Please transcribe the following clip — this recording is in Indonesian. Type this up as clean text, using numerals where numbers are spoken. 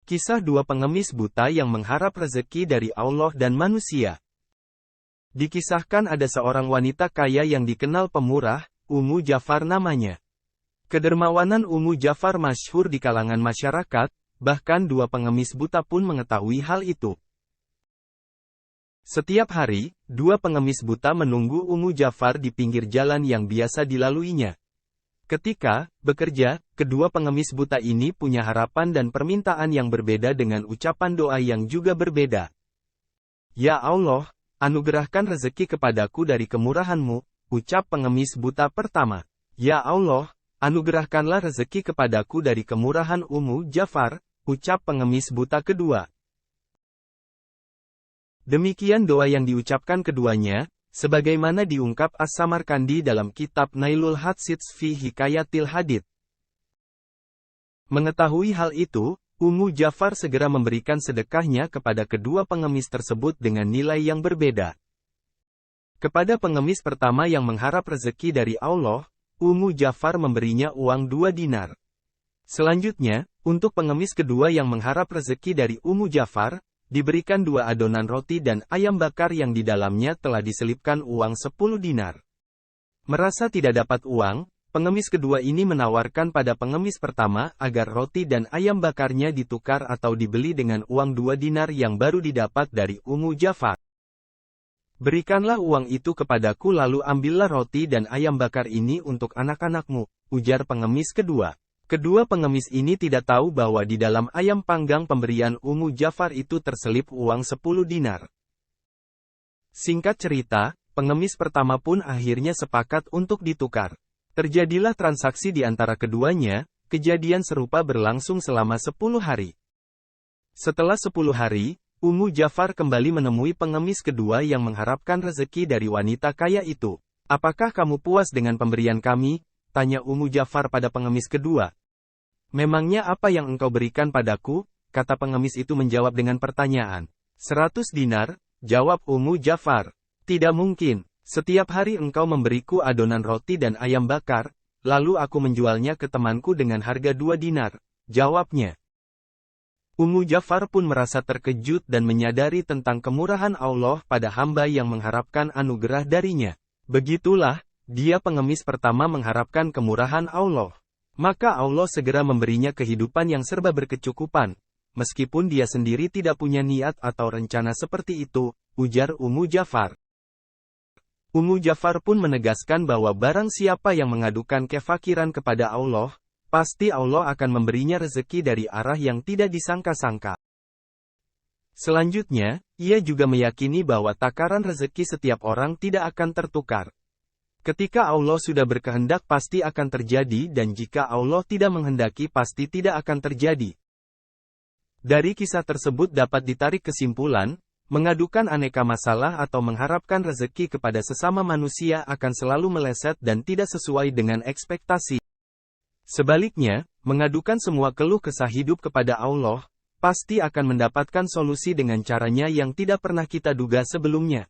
Kisah dua pengemis buta yang mengharap rezeki dari Allah dan manusia. Dikisahkan ada seorang wanita kaya yang dikenal pemurah, Ummu Jafar namanya. Kedermawanan Ummu Jafar masyhur di kalangan masyarakat, bahkan dua pengemis buta pun mengetahui hal itu. Setiap hari, dua pengemis buta menunggu Ummu Jafar di pinggir jalan yang biasa dilaluinya. Ketika bekerja, kedua pengemis buta ini punya harapan dan permintaan yang berbeda dengan ucapan doa yang juga berbeda. Ya Allah, anugerahkan rezeki kepadaku dari kemurahan-Mu, ucap pengemis buta pertama. Ya Allah, anugerahkanlah rezeki kepadaku dari kemurahan Ummu Jafar, ucap pengemis buta kedua. Demikian doa yang diucapkan keduanya, sebagaimana diungkap As-Samarkandi dalam kitab Nailul Hadsits fi Hikayatil Hadits. Mengetahui hal itu, Ummu Jafar segera memberikan sedekahnya kepada kedua pengemis tersebut dengan nilai yang berbeda. Kepada pengemis pertama yang mengharap rezeki dari Allah, Ummu Jafar memberinya uang 2 dinar. Selanjutnya, untuk pengemis kedua yang mengharap rezeki dari Ummu Jafar, diberikan 2 adonan roti dan ayam bakar yang di dalamnya telah diselipkan uang 10 dinar. Merasa tidak dapat uang, pengemis kedua ini menawarkan pada pengemis pertama agar roti dan ayam bakarnya ditukar atau dibeli dengan uang 2 dinar yang baru didapat dari Ummu Jafar. Berikanlah uang itu kepadaku lalu ambillah roti dan ayam bakar ini untuk anak-anakmu, ujar pengemis kedua. Kedua pengemis ini tidak tahu bahwa di dalam ayam panggang pemberian Ummu Jafar itu terselip uang 10 dinar. Singkat cerita, pengemis pertama pun akhirnya sepakat untuk ditukar. Terjadilah transaksi di antara keduanya, kejadian serupa berlangsung selama 10 hari. Setelah 10 hari, Ummu Jafar kembali menemui pengemis kedua yang mengharapkan rezeki dari wanita kaya itu. Apakah kamu puas dengan pemberian kami? Tanya Ummu Jafar pada pengemis kedua. Memangnya apa yang engkau berikan padaku? Kata pengemis itu menjawab dengan pertanyaan. 100 dinar, jawab Ummu Jafar. Tidak mungkin, setiap hari engkau memberiku adonan roti dan ayam bakar, lalu aku menjualnya ke temanku dengan harga 2 dinar, jawabnya. Ummu Jafar pun merasa terkejut dan menyadari tentang kemurahan Allah pada hamba yang mengharapkan anugerah darinya. Begitulah, dia pengemis pertama mengharapkan kemurahan Allah. Maka Allah segera memberinya kehidupan yang serba berkecukupan. Meskipun dia sendiri tidak punya niat atau rencana seperti itu, ujar Ummu Jafar. Ummu Jafar pun menegaskan bahwa barang siapa yang mengadukan kefakiran kepada Allah, pasti Allah akan memberinya rezeki dari arah yang tidak disangka-sangka. Selanjutnya, ia juga meyakini bahwa takaran rezeki setiap orang tidak akan tertukar. Ketika Allah sudah berkehendak pasti akan terjadi dan jika Allah tidak menghendaki pasti tidak akan terjadi. Dari kisah tersebut dapat ditarik kesimpulan, mengadukan aneka masalah atau mengharapkan rezeki kepada sesama manusia akan selalu meleset dan tidak sesuai dengan ekspektasi. Sebaliknya, mengadukan semua keluh kesah hidup kepada Allah, pasti akan mendapatkan solusi dengan caranya yang tidak pernah kita duga sebelumnya.